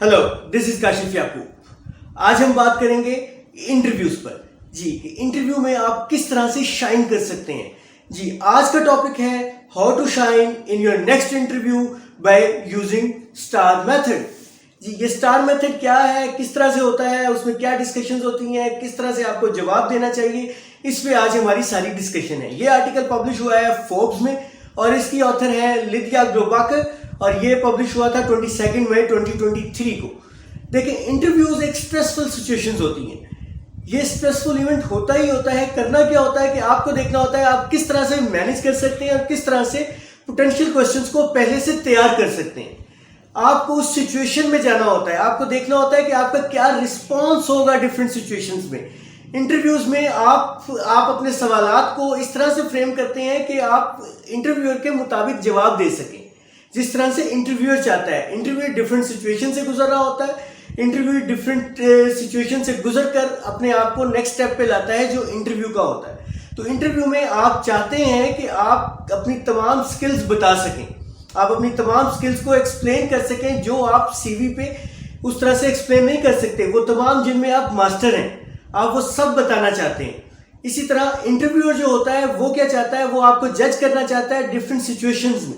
Hello, this is Kashif याकूब। आज हम बात करेंगे इंटरव्यूज पर। जी, इंटरव्यू में आप किस तरह से शाइन कर सकते हैं। जी, आज का टॉपिक है how to shine in your next interview by using STAR method. जी, ये स्टार मेथड क्या है, किस तरह से होता है, उसमें क्या डिस्कशंस होती हैं, किस तरह से आपको जवाब देना चाहिए, इस पे आज हमारी सारी डिस्कशन है। ये आर्टिकल पब्लिश हुआ है फोर्ब्स में और इसकी ऑथर है लिदिया ग्लोबाकर और ये पब्लिश हुआ था 22 मई 2023 को। देखिए, इंटरव्यूज एक स्ट्रेसफुल सिचुएशंस होती हैं। ये स्ट्रेसफुल इवेंट होता ही होता है। करना क्या होता है कि आपको देखना होता है आप किस तरह से मैनेज कर सकते हैं और किस तरह से पोटेंशियल क्वेश्चंस को पहले से तैयार कर सकते हैं। आपको उस सिचुएशन में जाना होता है, आपको देखना होता है कि आपका क्या रिस्पॉन्स होगा डिफरेंट सिचुएशंस में। इंटरव्यूज में आप अपने सवालात को इस तरह से फ्रेम करते हैं कि आप इंटरव्यूअर के मुताबिक जवाब दे सकें जिस तरह से इंटरव्यूअर चाहता है। इंटरव्यूअर डिफरेंट सिचुएशन से गुजर रहा होता है। इंटरव्यू डिफरेंट सिचुएशन से गुजर कर अपने आप को नेक्स्ट स्टेप पे लाता है जो इंटरव्यू का होता है। तो इंटरव्यू में आप चाहते हैं कि आप अपनी तमाम स्किल्स बता सकें, आप अपनी तमाम स्किल्स को एक्सप्लेन कर सकें जो आप सीवी पे उस तरह से एक्सप्लेन नहीं कर सकते। वो तमाम जिनमें आप मास्टर हैं, आप वो सब बताना चाहते हैं। इसी तरह इंटरव्यूअर जो होता है वो क्या चाहता है, वो आपको जज करना चाहता है डिफरेंट सिचुएशंस में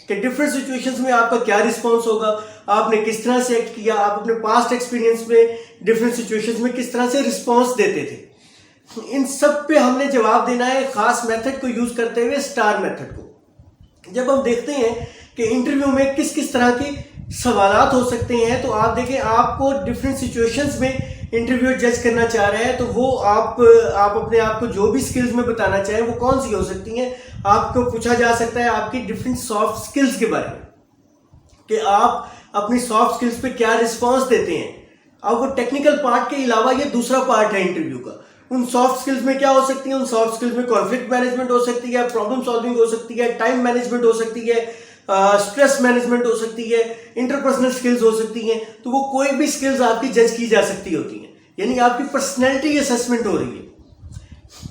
कि डिफरेंट सिचुएशंस में आपका क्या रिस्पॉन्स होगा, आपने किस तरह से एक्ट किया, आप अपने पास्ट एक्सपीरियंस में डिफरेंट सिचुएशंस में किस तरह से रिस्पॉन्स देते थे। इन सब पे हमने जवाब देना है खास मेथड को यूज करते हुए, स्टार मेथड को। जब हम देखते हैं कि इंटरव्यू में किस किस तरह के सवालात हो सकते हैं, तो आप देखें आपको डिफरेंट सिचुएशंस में इंटरव्यूअर जज करना चाह रहे हैं, तो वो आप अपने आप को जो भी स्किल्स में बताना चाहें वो कौन सी हो सकती हैं। आपको पूछा जा सकता है आपकी डिफरेंट सॉफ्ट स्किल्स के बारे में कि आप अपनी सॉफ्ट स्किल्स पे क्या रिस्पॉन्स देते हैं। अब वो टेक्निकल पार्ट के अलावा ये दूसरा पार्ट है इंटरव्यू का। उन सॉफ्ट स्किल्स में क्या हो सकती है, उन सॉफ्ट स्किल्स में कॉन्फ्लिक्ट मैनेजमेंट हो सकती है, प्रॉब्लम सॉल्विंग हो सकती है, टाइम मैनेजमेंट हो सकती है, स्ट्रेस मैनेजमेंट हो सकती है, इंटरपर्सनल स्किल्स हो सकती हैं। तो वो कोई भी स्किल्स आपकी जज की जा सकती होती हैं, यानी आपकी पर्सनैलिटी असेसमेंट हो रही है।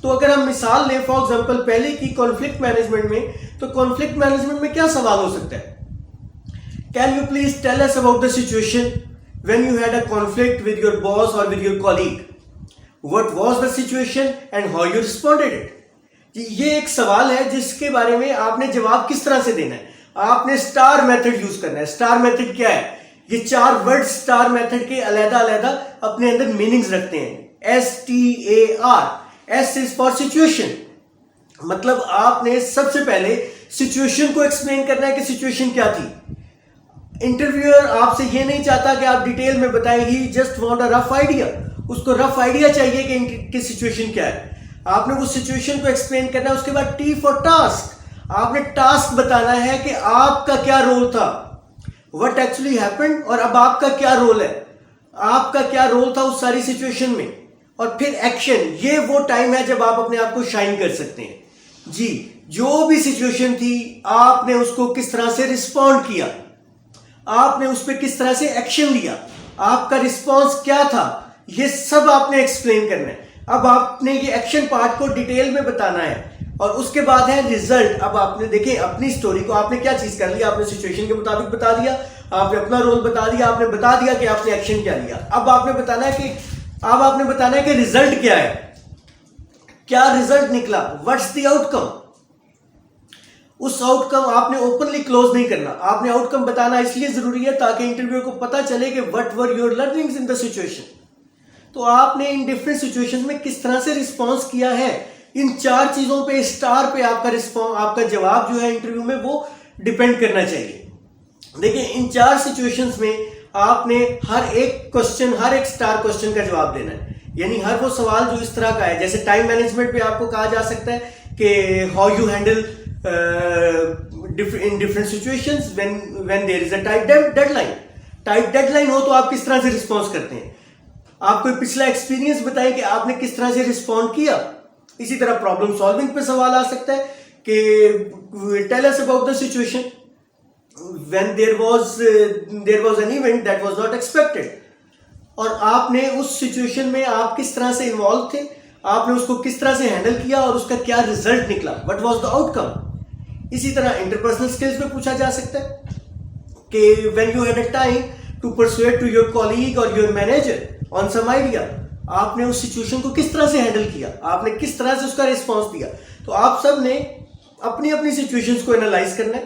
तो अगर हम मिसाल लें फॉर एग्जांपल पहले की कॉन्फ्लिक्ट मैनेजमेंट में, तो कॉन्फ्लिक्ट मैनेजमेंट में क्या सवाल हो सकता है, can you please tell us about the situation when you had a conflict with your boss और with your colleague, what was the situation and how you responded it. ये एक सवाल है जिसके बारे में आपने जवाब किस तरह से देना है। आपने स्टार मेथड यूज करना है। स्टार मेथड क्या है, ये 4 वर्ड स्टार मेथड के अलग-अलग अपने अंदर मीनिंग्स रखते हैं। STAR, S is for situation, मतलब आपने सबसे पहले सिचुएशन को एक्सप्लेन करना है कि सिचुएशन क्या थी। इंटरव्यूअर आपसे ये नहीं चाहता कि आप डिटेल में बताएं, he just want a rough idea. उसको रफ आइडिया चाहिए कि सिचुएशन क्या है। आपने वो सिचुएशन को एक्सप्लेन करना है। उसके बाद T फॉर टास्क, आपने टास्क बताना है कि आपका क्या रोल था, व्हाट एक्चुअली हैपेंड, और अब आपका क्या रोल है, आपका क्या रोल था उस सारी सिचुएशन में। और फिर एक्शन, ये वो टाइम है जब आप अपने आप को शाइन कर सकते हैं। जी, जो भी सिचुएशन थी आपने उसको किस तरह से रिस्पॉन्ड किया, आपने उस पर किस तरह से एक्शन लिया, आपका रिस्पॉन्स क्या था, ये सब आपने एक्सप्लेन करना है। अब आपने ये एक्शन पार्ट को डिटेल में बताना है। और उसके बाद है रिजल्ट। अब आपने देखें अपनी स्टोरी को, आपने क्या चीज कर लिया, आपने सिचुएशन के मुताबिक बता दिया, आपने अपना रोल बता दिया, आपने बता दिया कि आपने एक्शन क्या लिया। अब आपने बताना है कि रिजल्ट क्या है, क्या रिजल्ट निकला, व्हाट्स द आउटकम। उस आउटकम आपने ओपनली क्लोज नहीं करना, आपने आउटकम बताना इसलिए जरूरी है ताकि इंटरव्यू को पता चले कि what were your learnings in the situation. तो आपने इन डिफरेंट सिचुएशंस में किस तरह से रिस्पॉन्स किया है, इन 4 चीजों पे, स्टार पे आपका जवाब जो है इंटरव्यू में वो डिपेंड करना चाहिए। देखिए, इन 4 सिचुएशंस में आपने हर एक क्वेश्चन, हर एक स्टार क्वेश्चन का जवाब देना है। यानी हर वो सवाल जो इस तरह का है, जैसे टाइम मैनेजमेंट पे आपको कहा जा सकता है कि how you handle in different situations when there is a tight deadline. Tight deadline हो तो आप किस तरह से रिस्पॉन्स करते हैं। आप कोई पिछला एक्सपीरियंस बताएं कि आपने किस तरह से रिस्पॉन्ड किया। इसी तरह प्रॉब्लम सॉल्विंग पे सवाल आ सकता है कि tell us about the situation when there was an event that was not expected. और आपने उस सिचुएशन में आप किस तरह से इन्वॉल्व थे, आपने उसको किस तरह से हैंडल किया और उसका क्या रिजल्ट निकला, व्हाट वाज द आउटकम। इसी तरह इंटरपर्सनल स्किल्स पे पूछा जा सकता है कि when you had a time to persuade to your colleague और your manager on some idea. आपने उस सिचुएशन को किस तरह से हैंडल किया, आपने किस तरह से उसका रिस्पॉन्स दिया। तो आप सब ने अपनी अपनी सिचुएशंस को एनालाइज करना है,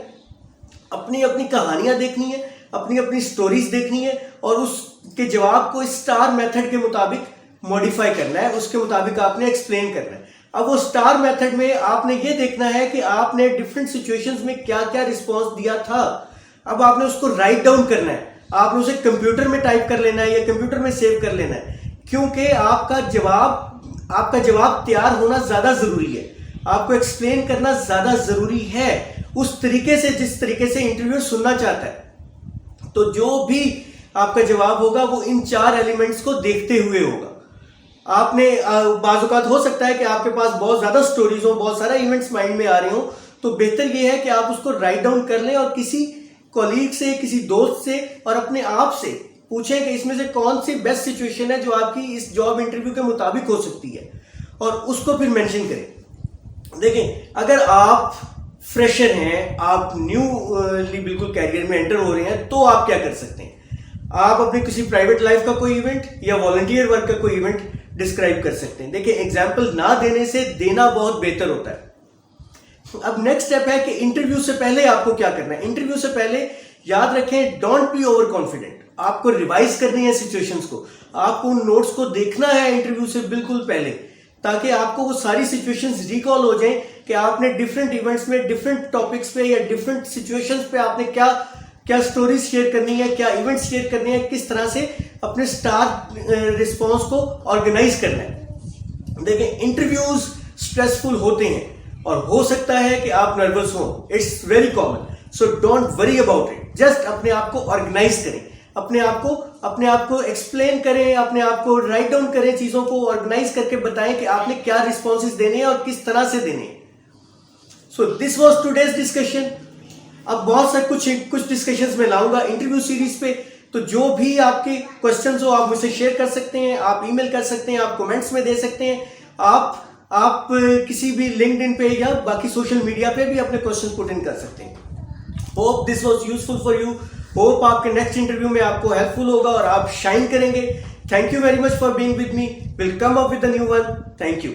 अपनी अपनी कहानियां देखनी है, अपनी अपनी स्टोरीज देखनी है और उसके जवाब को स्टार मेथड के मुताबिक मॉडिफाई करना है, उसके मुताबिक आपने एक्सप्लेन करना है। अब वो स्टार मेथड में आपने ये देखना है कि आपने डिफरेंट सिचुएशंस में क्या क्या रिस्पॉन्स दिया था। अब आपने उसको राइट डाउन करना है, आपने उसे कंप्यूटर में टाइप कर लेना है या कंप्यूटर में सेव कर लेना है, क्योंकि आपका जवाब तैयार होना ज्यादा जरूरी है, आपको एक्सप्लेन करना ज्यादा जरूरी है उस तरीके से जिस तरीके से इंटरव्यू सुनना चाहता है। तो जो भी आपका जवाब होगा वो इन 4 एलिमेंट्स को देखते हुए होगा। आपने बाज़-औक़ात हो सकता है कि आपके पास बहुत ज्यादा स्टोरीज हो, बहुत सारा इवेंट्स माइंड में आ रहे हो, तो बेहतर यह है कि आप उसको राइट डाउन कर लें और किसी कॉलीग से, किसी दोस्त से और अपने आप से पूछें कि इसमें से कौन सी बेस्ट सिचुएशन है जो आपकी इस जॉब इंटरव्यू के मुताबिक हो सकती है और उसको फिर मेंशन करें। देखें, अगर आप फ्रेशर हैं, आप न्यूली बिल्कुल कैरियर में एंटर हो रहे हैं, तो आप क्या कर सकते हैं? आप अपने किसी प्राइवेट लाइफ का कोई इवेंट या वॉलंटियर वर्क का कोई इवेंट डिस्क्राइब कर सकते हैं। देखिए, एग्जाम्पल ना देने से देना बहुत बेहतर होता है। अब नेक्स्ट स्टेप है कि इंटरव्यू से पहले आपको क्या करना है। इंटरव्यू से पहले याद रखें, डोंट बी ओवर कॉन्फिडेंट। आपको रिवाइज करनी है सिचुएशंस को, आपको उन नोट्स को देखना है इंटरव्यू से बिल्कुल पहले, ताकि आपको वो सारी सिचुएशंस रिकॉल हो जाएं कि आपने डिफरेंट इवेंट्स में, डिफरेंट टॉपिक्स पे या डिफरेंट सिचुएशंस पे आपने क्या स्टोरीज शेयर करनी है, क्या इवेंट्स शेयर करने हैं, किस तरह से अपने स्टार रिस्पॉन्स को ऑर्गेनाइज करना है। देखें, इंटरव्यूज स्ट्रेसफुल होते हैं और हो सकता है कि आप नर्वस हो, it's very common, so don't worry about it. Just अपने आप को ऑर्गेनाइज करें, अपने आप को एक्सप्लेन करें, अपने आप को राइट डाउन करें, चीजों को ऑर्गेनाइज करके बताएं कि आपने क्या रिस्पॉन्सेज देने हैं और किस तरह से देने हैं। So this was today's discussion. अब बहुत सारे कुछ डिस्कशंस में लाऊंगा इंटरव्यू सीरीज पे, तो जो भी आपके क्वेश्चंस हो आप मुझसे शेयर कर सकते हैं, आप ईमेल कर सकते हैं, आप कमेंट्स में दे सकते हैं, आप किसी भी लिंक्डइन पे या बाकी सोशल मीडिया पे भी अपने क्वेश्चन पुट इन कर सकते हैं। Hope this was useful for you. Hope आपके नेक्स्ट इंटरव्यू में आपको हेल्पफुल होगा और आप शाइन करेंगे। Thank you very much for being with me. Will come up with a new one. Thank you.